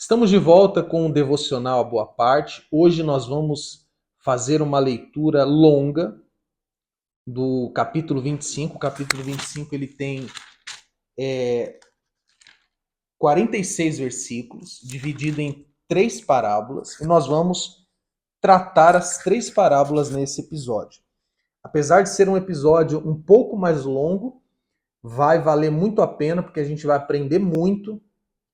Estamos de volta com o Devocional A Boa Parte. Hoje nós vamos fazer uma leitura longa do capítulo 25. O capítulo 25 ele tem 46 versículos, dividido em três parábolas, e nós vamos tratar as três parábolas nesse episódio. Apesar de ser um episódio um pouco mais longo, vai valer muito a pena, porque a gente vai aprender muito.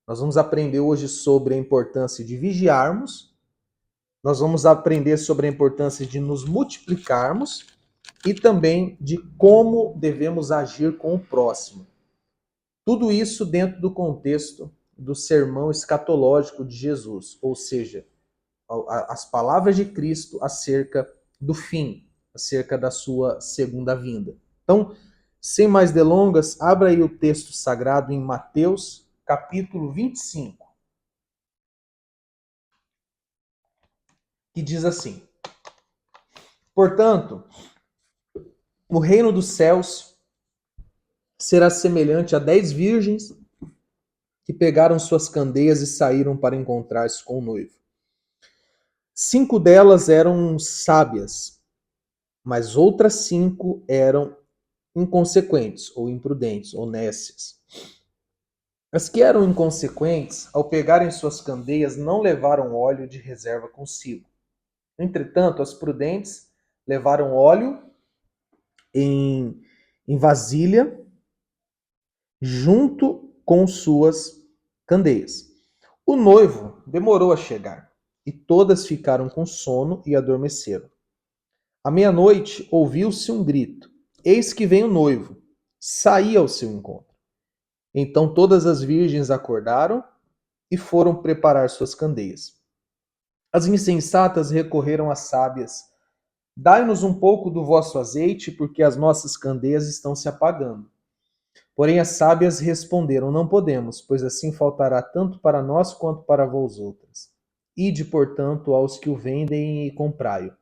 Nós vamos aprender hoje sobre a importância de vigiarmos. Nós vamos aprender sobre a importância de nos multiplicarmos e também de como devemos agir com o próximo. Tudo isso dentro do contexto do sermão escatológico de Jesus, ou seja, as palavras de Cristo acerca do fim, acerca da sua segunda vinda. Então, sem mais delongas, abra aí o texto sagrado em Mateus, capítulo 25, que diz assim: Portanto, o reino dos céus será semelhante a 10 virgens que pegaram suas candeias e saíram para encontrar-se com o noivo. 5 delas eram sábias, mas outras 5 eram inconsequentes, ou imprudentes, ou nécias. As que eram inconsequentes, ao pegarem suas candeias, não levaram óleo de reserva consigo. Entretanto, as prudentes levaram óleo em vasilha junto com suas candeias. O noivo demorou a chegar, e todas ficaram com sono e adormeceram. À meia-noite ouviu-se um grito: Eis que vem o noivo! Saí ao seu encontro. Então todas as virgens acordaram e foram preparar suas candeias. As insensatas recorreram às sábias: Dai-nos um pouco do vosso azeite, porque as nossas candeias estão se apagando. Porém as sábias responderam: Não podemos, pois assim faltará tanto para nós quanto para vós outras. Ide, portanto, aos que o vendem e comprai-o.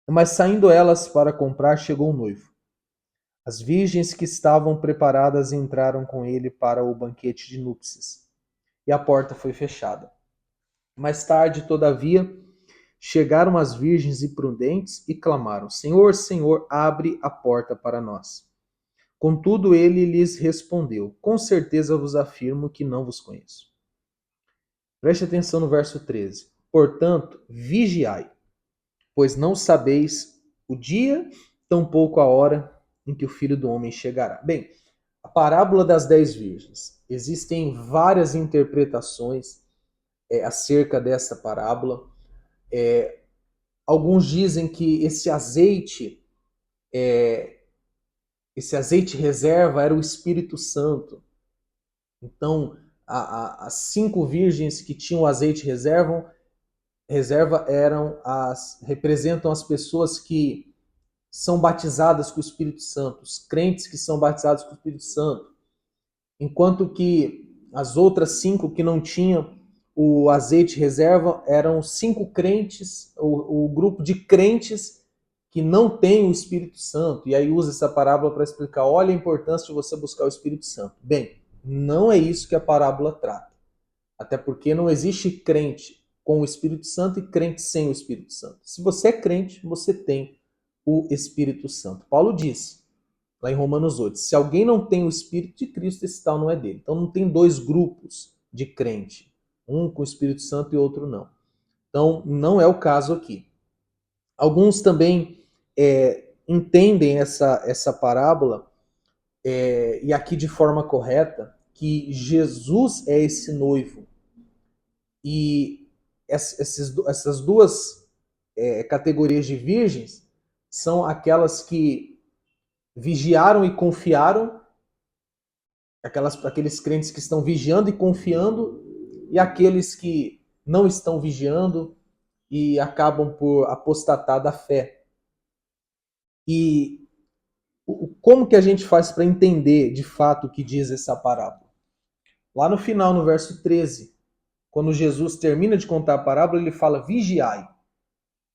Mas saindo elas para comprar, chegou o noivo. As virgens que estavam preparadas entraram com ele para o banquete de núpcias, e a porta foi fechada. Mais tarde, todavia, chegaram as virgens imprudentes e clamaram: Senhor, Senhor, abre a porta para nós. Contudo, ele lhes respondeu: Com certeza vos afirmo que não vos conheço. Preste atenção no verso 13. Portanto, vigiai, pois não sabeis o dia, tampouco a hora em que o Filho do Homem chegará. Bem, a parábola das 10 virgens. Existem várias interpretações acerca dessa parábola. Alguns dizem que esse azeite reserva era o Espírito Santo. Então, as 5 virgens que tinham azeite reserva representam as pessoas que são batizadas com o Espírito Santo, os crentes que são batizados com o Espírito Santo, enquanto que as outras 5 que não tinham o azeite reserva eram 5 crentes, o grupo de crentes que não tem o Espírito Santo. E aí usa essa parábola para explicar, olha a importância de você buscar o Espírito Santo. Bem, não é isso que a parábola trata. Até porque não existe crente com o Espírito Santo e crente sem o Espírito Santo. Se você é crente, você tem o Espírito Santo. Paulo disse, lá em Romanos 8, se alguém não tem o Espírito de Cristo, esse tal não é dele. Então não tem 2 grupos de crente, um com o Espírito Santo e outro não. Então não é o caso aqui. Alguns também entendem essa parábola, e aqui de forma correta, que Jesus é esse noivo. E essas duas categorias de virgens são aquelas que vigiaram e confiaram, aqueles crentes que estão vigiando e confiando, e aqueles que não estão vigiando e acabam por apostatar da fé. E como que a gente faz para entender de fato o que diz essa parábola? Lá no final, no verso 13, quando Jesus termina de contar a parábola, ele fala: Vigiai,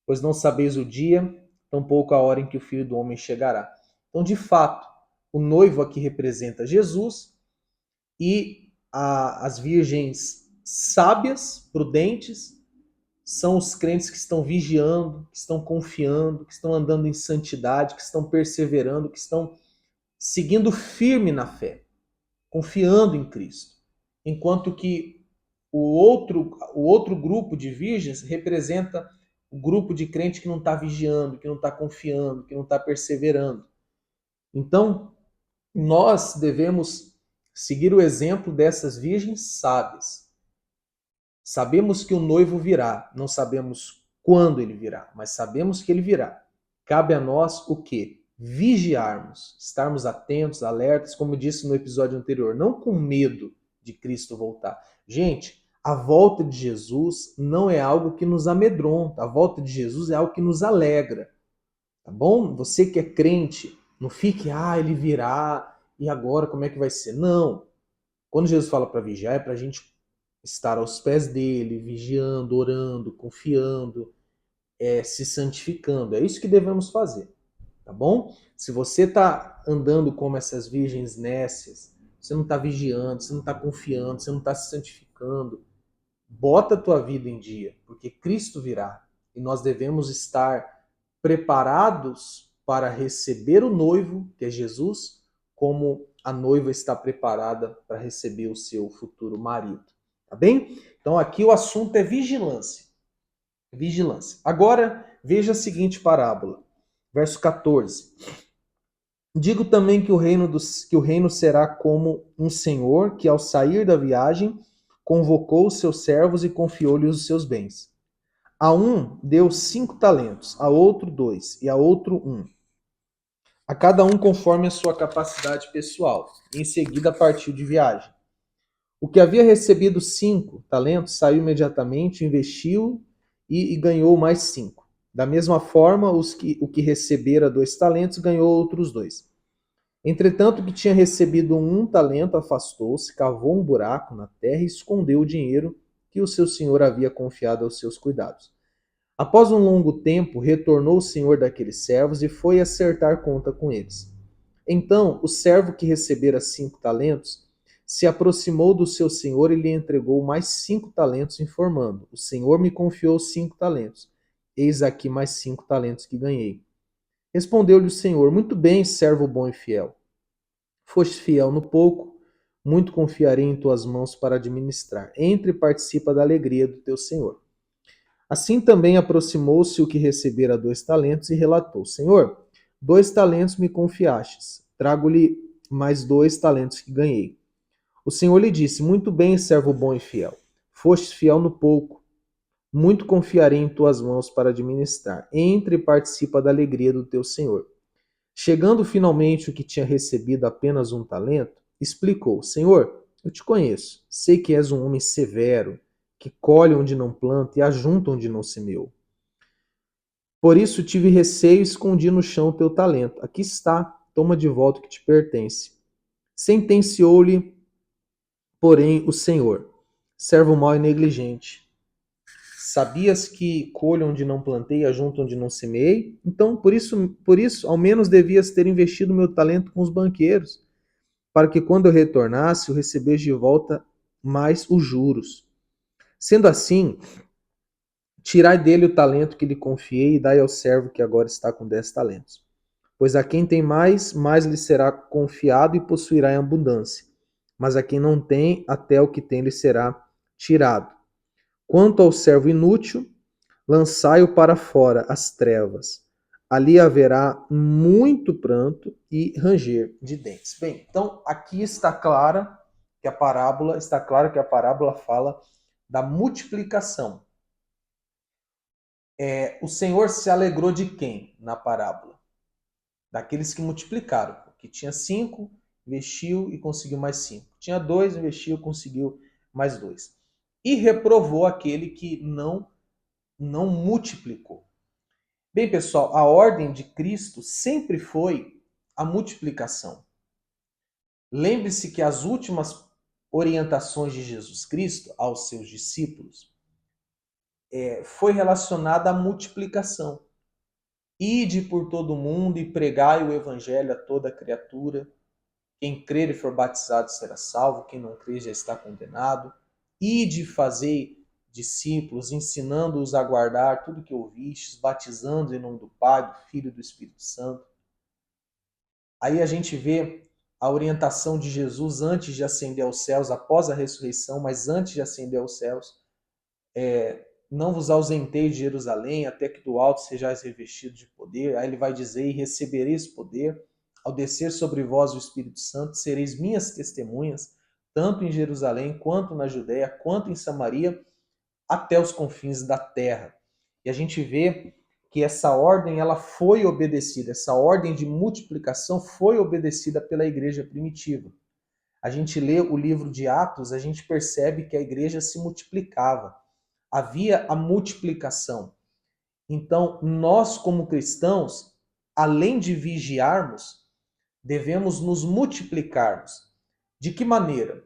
pois não sabeis o dia, tampouco a hora em que o Filho do Homem chegará. Então, de fato, o noivo aqui representa Jesus e as virgens sábias, prudentes, são os crentes que estão vigiando, que estão confiando, que estão andando em santidade, que estão perseverando, que estão seguindo firme na fé, confiando em Cristo. Enquanto que o outro grupo de virgens representa o grupo de crente que não está vigiando, que não está confiando, que não está perseverando. Então, nós devemos seguir o exemplo dessas virgens sábias. Sabemos que o noivo virá, não sabemos quando ele virá, mas sabemos que ele virá. Cabe a nós o quê? Vigiarmos, estarmos atentos, alertas, como eu disse no episódio anterior, não com medo de Cristo voltar. Gente, a volta de Jesus não é algo que nos amedronta, a volta de Jesus é algo que nos alegra, tá bom? Você que é crente, não fique, ele virá, e agora como é que vai ser? Não. Quando Jesus fala para vigiar, é para a gente estar aos pés dele, vigiando, orando, confiando, se santificando. É isso que devemos fazer, tá bom? Se você está andando como essas virgens nécias, você não está vigiando, você não está confiando, você não está se santificando, bota a tua vida em dia, porque Cristo virá e nós devemos estar preparados para receber o noivo, que é Jesus, como a noiva está preparada para receber o seu futuro marido. Tá bem? Então aqui o assunto é vigilância. Vigilância. Agora veja a seguinte parábola, verso 14. Digo também que o reino será como um senhor que, ao sair da viagem, convocou os seus servos e confiou-lhes os seus bens. A um deu 5 talentos, a outro 2 e a outro 1. A cada um conforme a sua capacidade pessoal. Em seguida partiu de viagem. O que havia recebido 5 talentos saiu imediatamente, investiu e ganhou mais 5. Da mesma forma, o que recebera 2 talentos ganhou outros 2. Entretanto, o que tinha recebido 1 talento afastou-se, cavou um buraco na terra e escondeu o dinheiro que o seu senhor havia confiado aos seus cuidados. Após um longo tempo, retornou o senhor daqueles servos e foi acertar conta com eles. Então, o servo que recebera 5 talentos se aproximou do seu senhor e lhe entregou mais 5 talentos, informando: O senhor me confiou 5 talentos. Eis aqui mais 5 talentos que ganhei. Respondeu-lhe o senhor: Muito bem, servo bom e fiel. Foste fiel no pouco, muito confiarei em tuas mãos para administrar. Entre e participa da alegria do teu senhor. Assim também aproximou-se o que recebera 2 talentos e relatou: Senhor, 2 talentos me confiastes. Trago-lhe mais 2 talentos que ganhei. O Senhor lhe disse: Muito bem, servo bom e fiel. Foste fiel no pouco. Muito confiarei em tuas mãos para administrar. Entre e participa da alegria do teu Senhor. Chegando finalmente o que tinha recebido apenas 1 talento, explicou: Senhor, eu te conheço. Sei que és um homem severo, que colhe onde não planta e ajunta onde não semeou. Por isso tive receio e escondi no chão o teu talento. Aqui está, toma de volta o que te pertence. Sentenciou-lhe, porém, o Senhor: Servo mau e negligente. Sabias que colho onde não plantei e ajunto onde não semeei? Então, por isso, ao menos devias ter investido meu talento com os banqueiros, para que quando eu retornasse, eu recebesse de volta mais os juros. Sendo assim, tirai dele o talento que lhe confiei e dai ao servo que agora está com 10 talentos. Pois a quem tem mais, mais lhe será confiado e possuirá em abundância. Mas a quem não tem, até o que tem lhe será tirado. Quanto ao servo inútil, lançai-o para fora, as trevas. Ali haverá muito pranto e ranger de dentes. Bem, então aqui está claro que a parábola fala da multiplicação. O Senhor se alegrou de quem na parábola? Daqueles que multiplicaram. Que tinha 5, investiu e conseguiu mais 5. Tinha 2, investiu e conseguiu mais 2. E reprovou aquele que não multiplicou. Bem, pessoal, a ordem de Cristo sempre foi a multiplicação. Lembre-se que as últimas orientações de Jesus Cristo aos seus discípulos foi relacionada à multiplicação. Ide por todo o mundo e pregai o evangelho a toda criatura. Quem crer e for batizado será salvo, quem não crer já está condenado. Ide fazer discípulos, ensinando-os a guardar tudo que ouvistes, batizando em nome do Pai, do Filho e do Espírito Santo. Aí a gente vê a orientação de Jesus antes de ascender aos céus, após a ressurreição, mas antes de ascender aos céus. Não vos ausenteis de Jerusalém, até que do alto sejais revestidos de poder. Aí ele vai dizer, e recebereis poder, ao descer sobre vós o Espírito Santo, sereis minhas testemunhas, tanto em Jerusalém, quanto na Judéia, quanto em Samaria, até os confins da terra. E a gente vê que essa ordem ela foi obedecida, essa ordem de multiplicação foi obedecida pela igreja primitiva. A gente lê o livro de Atos, a gente percebe que a igreja se multiplicava. Havia a multiplicação. Então, nós como cristãos, além de vigiarmos, devemos nos multiplicarmos. De que maneira?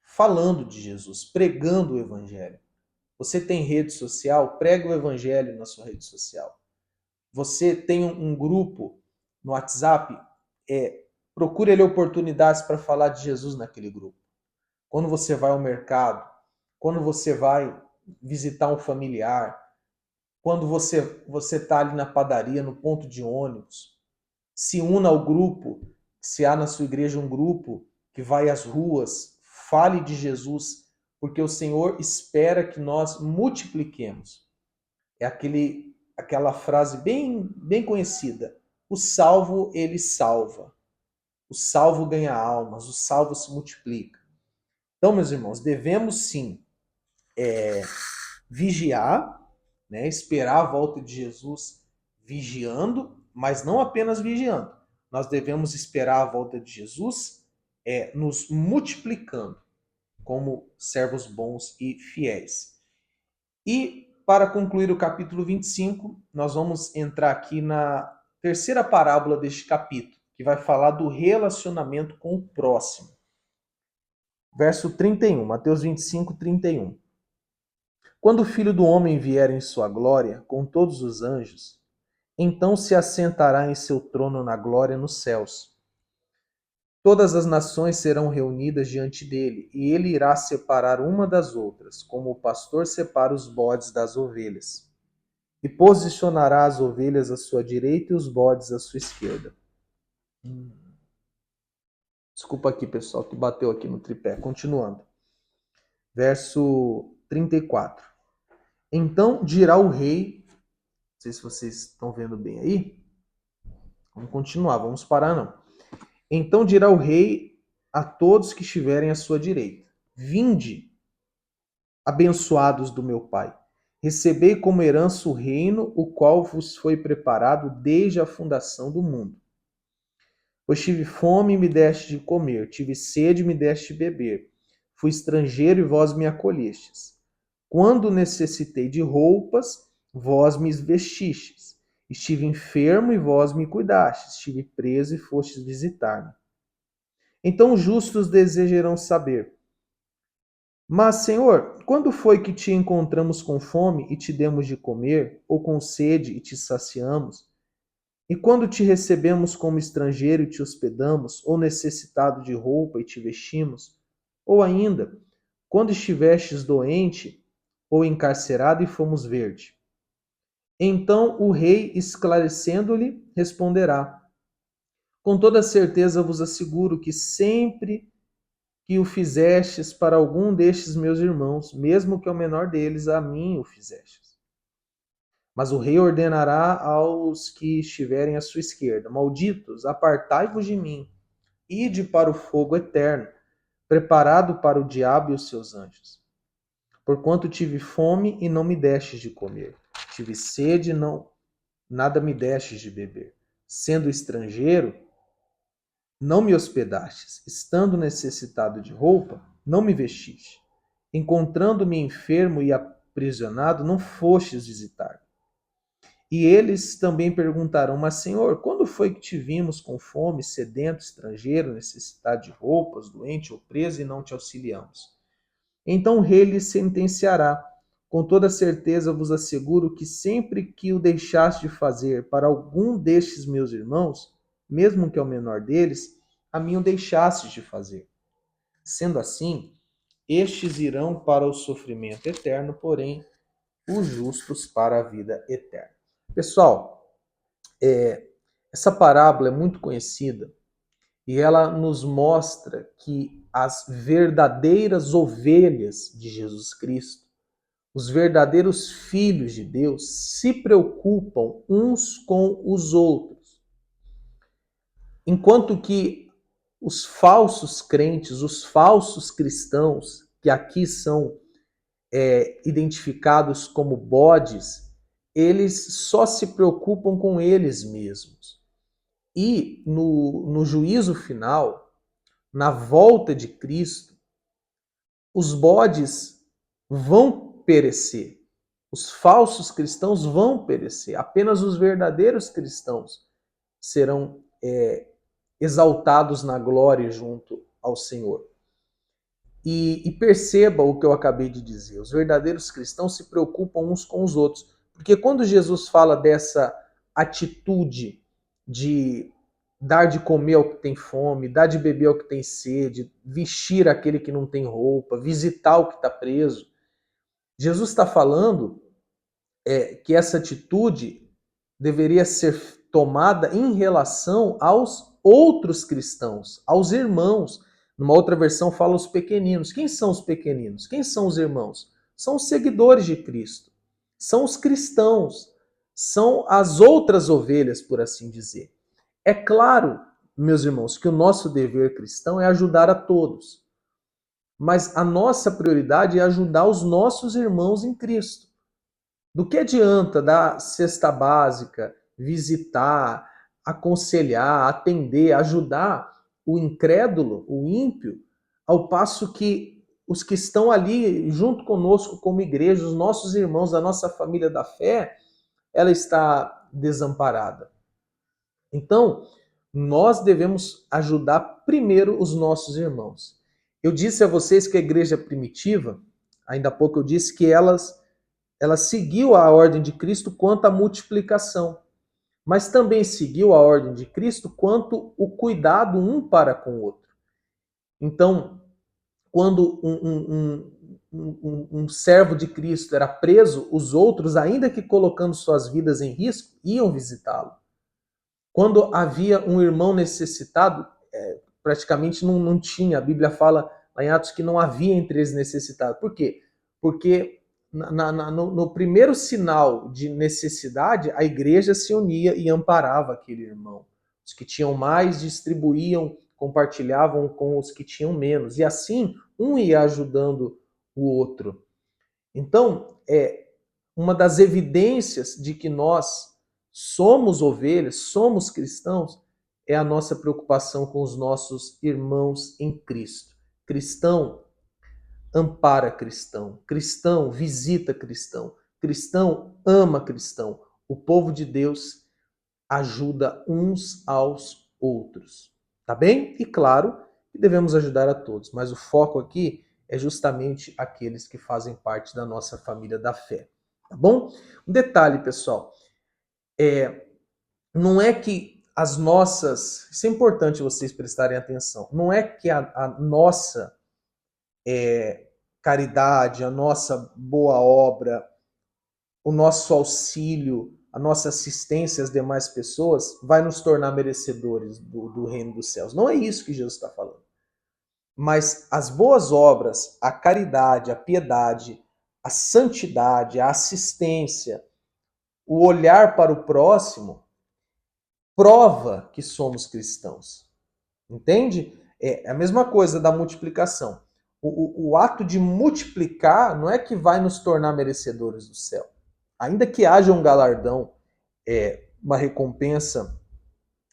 Falando de Jesus, pregando o evangelho. Você tem rede social? Prega o evangelho na sua rede social. Você tem um grupo no WhatsApp? Procure ali oportunidades para falar de Jesus naquele grupo. Quando você vai ao mercado, quando você vai visitar um familiar, quando você está ali na padaria, no ponto de ônibus, se una ao grupo, se há na sua igreja um grupo que vai às ruas, fale de Jesus, porque o Senhor espera que nós multipliquemos. É aquela frase bem conhecida, o salvo ele salva, o salvo ganha almas, o salvo se multiplica. Então, meus irmãos, devemos sim vigiar, né? Esperar a volta de Jesus vigiando, mas não apenas vigiando. Nós devemos esperar a volta de Jesus nos multiplicando como servos bons e fiéis. E para concluir o capítulo 25, nós vamos entrar aqui na terceira parábola deste capítulo, que vai falar do relacionamento com o próximo. Verso 31, Mateus 25, 31. Quando o Filho do Homem vier em sua glória, com todos os anjos, então se assentará em seu trono na glória nos céus. Todas as nações serão reunidas diante dele, e ele irá separar uma das outras, como o pastor separa os bodes das ovelhas. E posicionará as ovelhas à sua direita e os bodes à sua esquerda. Desculpa aqui, pessoal, que bateu aqui no tripé. Continuando. Verso 34. Então dirá o rei, não sei se vocês estão vendo bem aí, vamos continuar, vamos parar não. Então dirá o rei a todos que estiverem à sua direita: Vinde, abençoados do meu Pai, recebei como herança o reino, o qual vos foi preparado desde a fundação do mundo. Pois tive fome e me deste de comer, tive sede e me deste de beber, fui estrangeiro e vós me acolhestes. Quando necessitei de roupas, vós me vestistes. Estive enfermo e vós me cuidastes. Estive preso e fostes visitar-me. Então os justos desejarão saber: Mas, Senhor, quando foi que te encontramos com fome e te demos de comer, ou com sede e te saciamos? E quando te recebemos como estrangeiro e te hospedamos, ou necessitado de roupa e te vestimos? Ou ainda, quando estivestes doente ou encarcerado e fomos ver-te? Então o rei, esclarecendo-lhe, responderá: Com toda certeza vos asseguro que sempre que o fizestes para algum destes meus irmãos, mesmo que ao menor deles, a mim o fizestes. Mas o rei ordenará aos que estiverem à sua esquerda: Malditos, apartai-vos de mim, ide para o fogo eterno, preparado para o diabo e os seus anjos. Porquanto tive fome e não me destes de comer, tive sede e nada me destes de beber. Sendo estrangeiro, não me hospedastes, estando necessitado de roupa, não me vestiste. Encontrando-me enfermo e aprisionado, não fostes visitar. E eles também perguntarão: Mas, Senhor, quando foi que te vimos com fome, sedento, estrangeiro, necessitado de roupas, doente ou preso, e não te auxiliamos? Então o rei lhe sentenciará: Com toda certeza vos asseguro que sempre que o deixaste de fazer para algum destes meus irmãos, mesmo que ao menor deles, a mim o deixastes de fazer. Sendo assim, estes irão para o sofrimento eterno, porém os justos para a vida eterna. Pessoal, essa parábola é muito conhecida e ela nos mostra que as verdadeiras ovelhas de Jesus Cristo, os verdadeiros filhos de Deus, se preocupam uns com os outros. Enquanto que os falsos crentes, os falsos cristãos, que aqui são identificados como bodes, eles só se preocupam com eles mesmos. E no juízo final, na volta de Cristo, os bodes vão perecer. Os falsos cristãos vão perecer. Apenas os verdadeiros cristãos serão exaltados na glória junto ao Senhor. E perceba o que eu acabei de dizer. Os verdadeiros cristãos se preocupam uns com os outros. Porque quando Jesus fala dessa atitude de dar de comer ao que tem fome, dar de beber ao que tem sede, vestir aquele que não tem roupa, visitar o que está preso, Jesus está falando que essa atitude deveria ser tomada em relação aos outros cristãos, aos irmãos. Numa outra versão fala os pequeninos. Quem são os pequeninos? Quem são os irmãos? São os seguidores de Cristo. São os cristãos. São as outras ovelhas, por assim dizer. É claro, meus irmãos, que o nosso dever cristão é ajudar a todos. Mas a nossa prioridade é ajudar os nossos irmãos em Cristo. Do que adianta dar cesta básica, visitar, aconselhar, atender, ajudar o incrédulo, o ímpio, ao passo que os que estão ali junto conosco como igreja, os nossos irmãos, a nossa família da fé, ela está desamparada. Então, nós devemos ajudar primeiro os nossos irmãos. Eu disse a vocês que a igreja primitiva, ainda há pouco eu disse que ela seguiu a ordem de Cristo quanto à multiplicação, mas também seguiu a ordem de Cristo quanto o cuidado um para com o outro. Então, quando um servo de Cristo era preso, os outros, ainda que colocando suas vidas em risco, iam visitá-lo. Quando havia um irmão necessitado, praticamente não tinha. A Bíblia fala lá em Atos que não havia entre eles necessitado. Por quê? Porque no primeiro sinal de necessidade, a igreja se unia e amparava aquele irmão. Os que tinham mais distribuíam, compartilhavam com os que tinham menos. E assim, um ia ajudando o outro. Então, uma das evidências de que nós somos ovelhas, somos cristãos, é a nossa preocupação com os nossos irmãos em Cristo. Cristão ampara cristão, cristão visita cristão, cristão ama cristão. O povo de Deus ajuda uns aos outros, tá bem? E claro, devemos ajudar a todos, mas o foco aqui é justamente aqueles que fazem parte da nossa família da fé, tá bom? Um detalhe, pessoal, não é que as nossas, isso é importante vocês prestarem atenção, não é que a nossa caridade, a nossa boa obra, o nosso auxílio, a nossa assistência às demais pessoas vai nos tornar merecedores do reino dos céus. Não é isso que Jesus está falando. Mas as boas obras, a caridade, a piedade, a santidade, a assistência, o olhar para o próximo, prova que somos cristãos. Entende? É a mesma coisa da multiplicação. O ato de multiplicar não é que vai nos tornar merecedores do céu. Ainda que haja um galardão, uma recompensa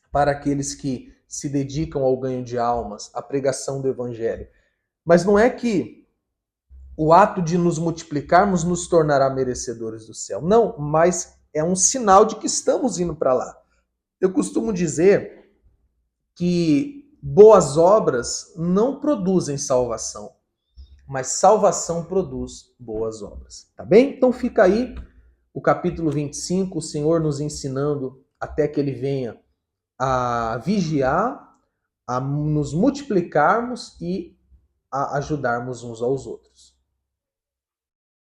para aqueles que se dedicam ao ganho de almas, à pregação do evangelho. Mas não é que o ato de nos multiplicarmos nos tornará merecedores do céu. Não, mas é um sinal de que estamos indo para lá. Eu costumo dizer que boas obras não produzem salvação, mas salvação produz boas obras. Tá bem? Então fica aí o capítulo 25, o Senhor nos ensinando até que Ele venha a vigiar, a nos multiplicarmos e a ajudarmos uns aos outros.